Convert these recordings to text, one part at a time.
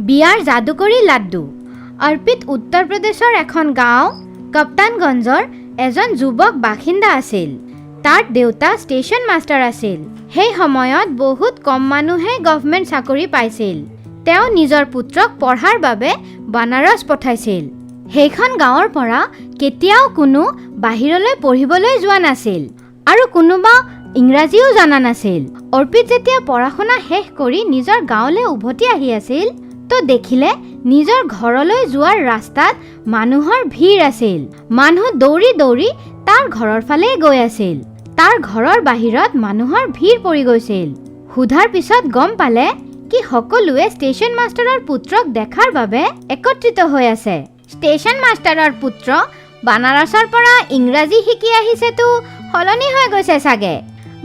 বিয়াৰ যাদুকৰী লাড্ডু। অৰ্পিত উত্তৰ প্ৰদেশৰ এখন গাঁও কপ্তানগঞ্জৰ এজন যুৱক বাসিন্দা আছিল। তাৰ দেউতা ষ্টেচন মাষ্টাৰ আছিল। সেই সময়ত বহুত কম মানুহে গভৰ্ণমেণ্ট চাকৰি পাইছিল। তেওঁ নিজৰ পুত্ৰক পঢ়াৰ বাবে বানাৰস পঠাইছিল। সেইখন গাঁৱৰ পৰা কেতিয়াও কোনো বাহিৰলৈ পঢ়িবলৈ যোৱা নাছিল আৰু কোনোবা ইংৰাজীও জনা নাছিল। অৰ্পিত যেতিয়া পঢ়া শুনা শেষ কৰি নিজৰ গাঁৱলৈ উভতি আহি আছিল তো দেখিলে নিজৰ ঘৰলৈ যোৱাৰ ৰাস্তাত মানুহৰ ভিৰ আছিল। মানুহ দৌৰি দৌৰি তাৰ ঘৰৰ ফালে গৈ আছিল। তাৰ ঘৰৰ বাহিৰত মানুহৰ ভিৰ পৰি গৈছিল। সোধাৰ পিছত গম পালে কি সকলোৱে ষ্টেচন মাষ্টাৰৰ পুত্ৰক দেখাৰ বাবে একত্ৰিত হৈ আছে। ষ্টেচন মাষ্টাৰৰ পুত্ৰ বানাৰসৰ পৰা ইংৰাজী শিকি আহিছেতো সলনি হৈ গৈছে চাগে।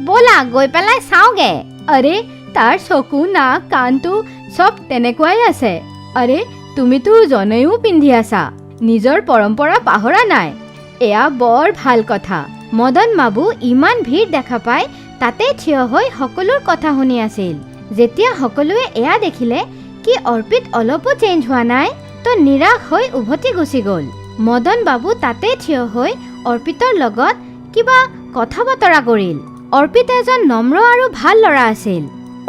ব'লা গৈ পেলাই চাওঁগে। আৰে তাৰ চকু নাক কাণটো চব তেনেকুৱাই আছে। আৰে তুমিতো জনেও পিন্ধি আছা, নিজৰ পৰম্পৰা পাহৰা নাই। এয়া বৰ ভাল কথা। মদন বাবু ইমান ভিৰ দেখা পাই তাতে থিয় হৈ সকলোৰ কথা শুনি আছিল। যেতিয়া সকলোৱে এয়া দেখিলে কি অৰ্পিত অলপো চেঞ্জ হোৱা নাই তো নিৰাশ হৈ উভতি গুচি গ'ল। মদন বাবু তাতে থিয় হৈ অৰ্পিতৰ লগত কিবা কথা বতৰা কৰিল। অৰ্পিত এজন নম্ৰ আৰু ভাল ল'ৰা আছিল।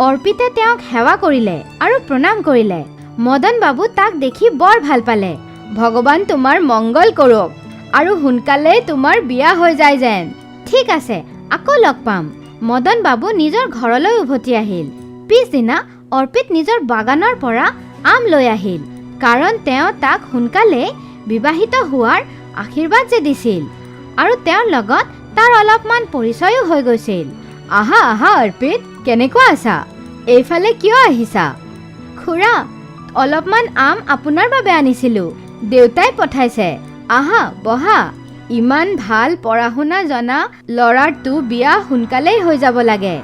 অৰ্পিতে তেওঁক সেৱা কৰিলে আৰু প্ৰণাম কৰিলে। মদন বাবু তাক দেখি বৰ ভাল পালে। ভগৱান তোমাৰ মংগল কৰক আৰু সোনকালে তোমাৰ বিয়া হৈ যায় যেন। ঠিক আছে, আকৌ লগ পাম। মদন বাবু নিজৰ ঘৰলৈ উভতি আহিল। পিছদিনা অৰ্পিত নিজৰ বাগানৰ পৰা আম লৈ আহিল, কাৰণ তেওঁ তাক সোনকালে বিবাহিত হোৱাৰ আশীৰ্বাদ যে দিছিল আৰু তেওঁৰ লগত তাৰ অলপমান পৰিচয়ো হৈ গৈছিল। আহা আহা অৰ্পিত, কেনেকুৱা আছা? এইফালে কিয় আহিছা? খুৰা, অলপমান আম আপোনাৰ বাবে আনিছিলোঁ। দেউতাই পঠাইছে। আহা বহা। ইমান ভাল পঢ়া শুনা জনা ল'ৰাৰটো বিয়া সোনকালেই হৈ যাব লাগে।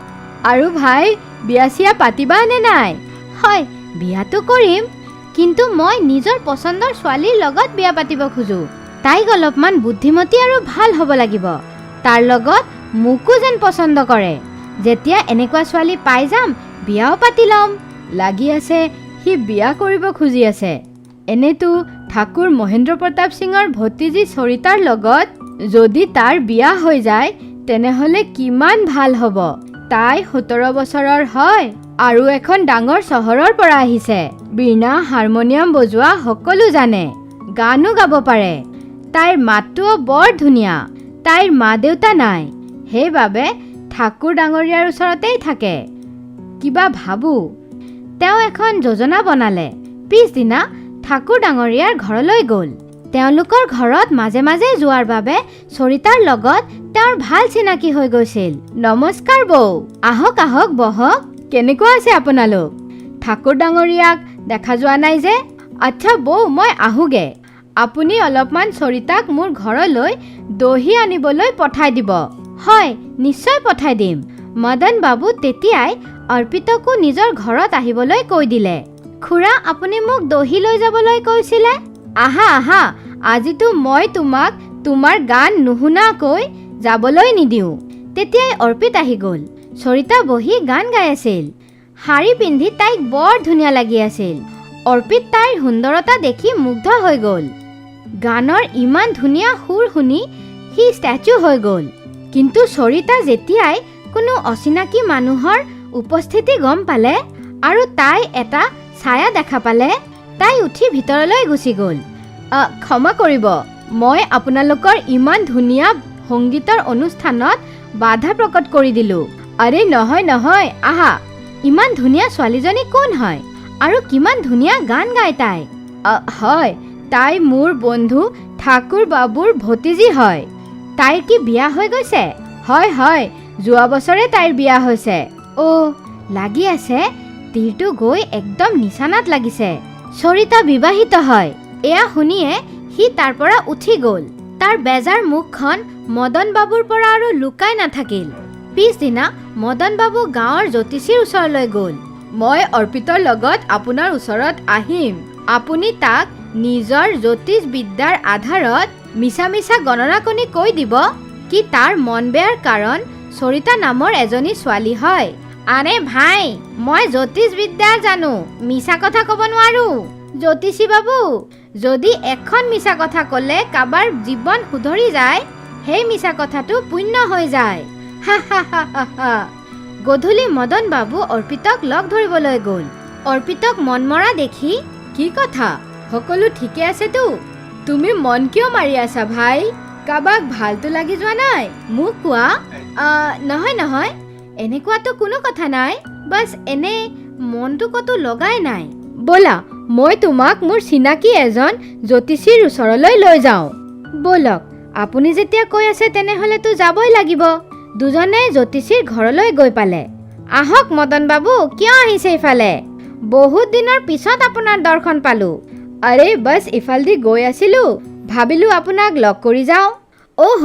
আৰু ভাই, বিয়া চিয়া পাতিবা নে নাই? হয়, বিয়াটো কৰিম, কিন্তু মই নিজৰ পচন্দৰ ছোৱালীৰ লগত বিয়া পাতিব খোজোঁ। তাইক অলপমান বুদ্ধিমতী আৰু ভাল হ'ব লাগিব। তাৰ লগত মোকো যেন পচন্দ কৰে। যেতিয়া এনেকুৱা ছোৱালী পাই যাম বিয়াও পাতি ল'ম। লাগি আছে সি বিয়া কৰিব খুজি আছে। এনেতো ঠাকুৰ মহেন্দ্ৰ প্ৰতাপ সিঙৰ ভতিজী সৰিতাৰ লগত যদি তাৰ বিয়া হৈ যায় তেনেহ'লে কিমান ভাল হ'ব। তাই 17 বছৰৰ হয় আৰু এখন ডাঙৰ চহৰৰ পৰা আহিছে। বীণা হাৰমনিয়াম বজোৱা সকলো জানে, গানো গাব পাৰে। তাইৰ মাতটোও বৰ ধুনীয়া। তাইৰ মা দেউতা নাই, সেইবাবে ঠাকুৰ ডাঙৰীয়াৰ ওচৰতেই থাকে। কিবা ভাবোঁ। তেওঁ এখন যোজনা বনালে। পিছদিনা ঠাকুৰ ডাঙৰীয়াৰ ঘৰলৈ গ'ল। তেওঁলোকৰ ঘৰত মাজে মাজে যোৱাৰ বাবে সৰিতাৰ লগত তেওঁৰ ভাল চিনাকি হৈ গৈছিল। নমস্কাৰ বৌ। আহক আহক, বহক। কেনেকুৱা আছে আপোনালোক? ঠাকুৰ ডাঙৰীয়াক দেখা যোৱা নাই যে। আচ্ছা বৌ, মই আহোঁগে। আপুনি অলপমান সৰিতাক মোৰ ঘৰলৈ দহি আনিবলৈ পঠাই দিব। হয়, নিশ্চয় পঠাই দিম। মদন বাবু তেতিয়াই অৰ্পিতকো নিজৰ ঘৰত আহিবলৈ কৈ দিলে। খুৰা, আপুনি মোক দহি লৈ যাবলৈ কৈছিলে। আহা আহা, আজিতো মই তোমাক তোমাৰ গান নুশুনাকৈ যাবলৈ নিদিওঁ। তেতিয়াই অৰ্পিত আহি গ'ল। সৰিতা বহি গান গাই আছিল। শাৰী পিন্ধি তাইক বৰ ধুনীয়া লাগি আছিল। অৰ্পিত তাইৰ সুন্দৰতা দেখি মুগ্ধ হৈ গ'ল। গানৰ ইমান ধুনীয়া সুৰ শুনি সি ষ্টেচু হৈ গ'ল। কিন্তু সৰিতা যেতিয়াই কোনো অচিনাকি মানুহৰ উপস্থিতি গম পালে আৰু তাই এটা ছায়া দেখা পালে, তাই উঠি ভিতৰলৈ গুচি গ'ল। ক্ষমা কৰিব, মই আপোনালোকৰ ইমান ধুনীয়া সংগীতৰ অনুষ্ঠানত বাধা প্ৰকট কৰি দিলোঁ। আৰে নহয় নহয়, আহা। ইমান ধুনীয়া ছোৱালীজনী কোন হয় আৰু কিমান ধুনীয়া গান গায় তাই? হয়, তাই মোৰ বন্ধু ঠাকুৰ বাবুৰ ভতিজী হয়। তাইৰ কি বিয়া হৈ গৈছে? হয় হয়, যোৱা বছৰে তাইৰ বিয়া হৈছে। অ', লাগি আছে তীৰটো গৈ একদম নিচানাত লাগিছে। সৰিতা বিবাহিত হয়। এয়া শুনিয়ে সি তাৰ পৰা উঠি গ'ল। তাৰ বেজাৰ মুখখন মদন বাবুৰ পৰা আৰু লুকাই নাথাকিল। পিছদিনা মদন বাবু গাঁৱৰ জ্যোতিষীৰ ওচৰলৈ গ'ল। মই অৰ্পিতৰ লগত আপোনাৰ ওচৰত আহিম। আপুনি তাক নিজৰ জ্যোতিষ বিদ্যাৰ আধাৰত মিছা মিছা গণনা কৰি কৈ দিব কি তাৰ মন বেয়াৰ কাৰণ সৰিতা নামৰ এজনী ছোৱালী হয় আৰে ভাই, মই জ্যোতিষ বিদ্যা জানো, মিছা কথা ক'ব নোৱাৰো। জ্যোতিষী বাবু, যদি এখন মিছা কথা ক'লে কাৰোবাৰ জীৱন শুধৰি যায়, সেই মিছা কথাটো পুণ্য হৈ যায়। হা হা হা হা হা। গধূলি মদন বাবু অৰ্পিতক লগ ধৰিবলৈ গ'ল। অৰ্পিতক মন মৰা দেখি, কি কথা, সকলো ঠিকে আছেতো? তুমি মন কিয় মাৰি আছা ভাই? কাবাক ভালটো লাগি যোৱা নাই? মোক কোৱা। নহয় নহয়, এনেকুৱাতো কোনো কথা নাই, বাছ এনে মনটো ক'তো লগাই নাই। ব'লা, মই তোমাক মোৰ চিনাকি এজন জ্যোতিষীৰ ওচৰলৈ লৈ যাওঁ। ব'লক, আপুনি যেতিয়া কৈ আছে তেনেহ'লেতো যাবই লাগিব। দুজনে জ্যোতিষীৰ ঘৰলৈ গৈ পালে। আহক মদন বাবু, কিয় আহিছে ইফালে? বহুত দিনৰ পিছত আপোনাৰ দৰ্শন পালোঁ। আৰে বাছ ইফালেদি গৈ আছিলোঁ, ভাবিলোঁ আপোনাক লগ কৰি যাওঁ। অহ,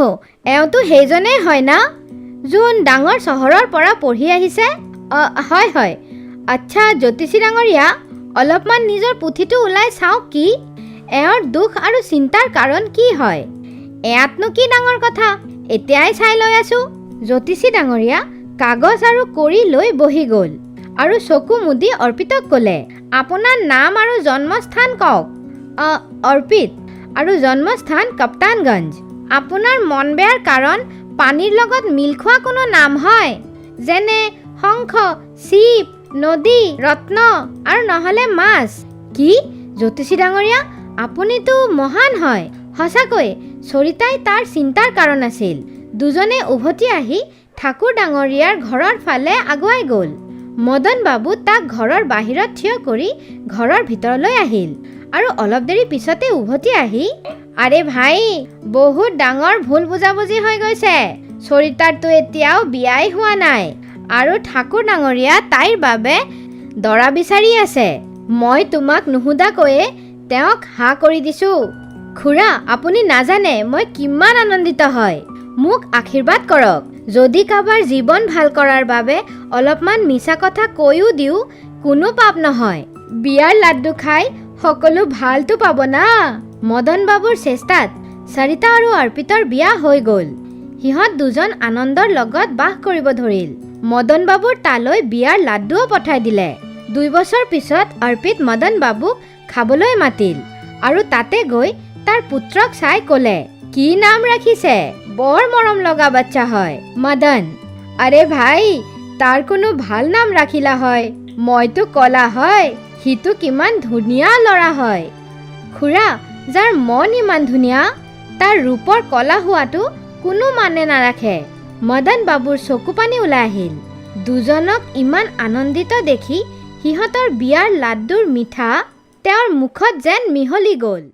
এওঁতো সেইজনেই হয় না, যোন ডাঙৰ চহৰৰ পৰা পঢ়ি আহিছে? হয় হয়। আচ্ছা জ্যোতিষী ডাঙৰীয়া, অলপমান নিজৰ পুথিটো ওলাই চাওক কি, এওঁৰ দুখ আৰু চিন্তাৰ কাৰণ কি হয়? এয়াতনো কি ডাঙৰ কথা, এতিয়াই চাই লৈ আছোঁ। জ্যোতিষী ডাঙৰীয়া কাগজ আৰু কৰি লৈ বহি গ'ল আৰু চকু মুদি অৰ্পিতক ক'লে, আপোনাৰ নাম আৰু জন্মস্থান কওক। অৰ্পিত, আৰু জন্মস্থান কপ্তানগঞ্জ। আপোনাৰ মন বেয়াৰ কাৰণ পানীৰ লগত মিল খোৱা কোনো নাম হয়, যেনে শংখ, শিৱ, নদী, ৰত্ন আৰু নহ'লে মাছ। কি জ্যোতিষী ডাঙৰীয়া, আপুনিতো মহান হয়। সঁচাকৈ চৰিতাই তাৰ চিন্তাৰ কাৰণ আছিল। দুজনে উভতি আহি ঠাকুৰ ডাঙৰীয়াৰ ঘৰৰ ফালে আগুৱাই গ'ল। মদন বাবু তাক ঘৰৰ বাহিৰত থিয় কৰি ঘৰৰ ভিতৰলৈ আহিল আৰু অলপ দেৰি পিছতে উভতি আহি, আৰে ভাই, বহুত ডাঙৰ ভুল বুজাবুজি হৈ গৈছে। চৰিতাৰটো এতিয়াও বিয়াই হোৱা নাই আৰু ঠাকুৰ ডাঙৰীয়া তাইৰ বাবে দৰা বিচাৰি আছে। মই তোমাক নুসুধাকৈয়ে তেওঁক হা কৰি দিছোঁ। খুৰা, আপুনি নাজানে মই কিমান আনন্দিত হয়। মোক আশীৰ্বাদ কৰক। যদি কাৰোবাৰ জীৱন ভাল কৰাৰ বাবে অলপমান মিছা কথা কৈও দিওঁ, কোনো পাপ নহয়। বিয়াৰ লাড্ডু খাই সকলো ভালটো পাব না। মদন বাবুৰ চেষ্টাত সৰিতা আৰু অৰ্পিতৰ বিয়া হৈ গ'ল। সিহঁত দুজন আনন্দৰ লগত বাস কৰিব ধৰিল। মদন বাবুৰ তালৈ বিয়াৰ লাড্ডুও পঠাই দিলে। 2 বছৰ পিছত অৰ্পিত মদন বাবুক খাবলৈ মাতিল আৰু তাতে গৈ তাৰ পুত্ৰক চাই ক'লে, কি নাম ৰাখিছে? বৰ মৰম লগা বাচ্চা হয়, মদন। আৰে ভাই, তাৰ কোনো ভাল নাম ৰাখিলা হয়, মইতো ক'লা হয়, সিটো কিমান ধুনীয়া ল'ৰা হয়। খুৰা, যাৰ মন ইমান ধুনীয়া, তাৰ ৰূপৰ কলা হোৱাটো কোনো মানে নাৰাখে। মদন বাবুৰ চকু পানী ওলাই আহিল। দুজনক ইমান আনন্দিত দেখি সিহঁতৰ বিয়াৰ লাড্ডুৰ মিঠা তেওঁৰ মুখত যেন মিহলি গ'ল।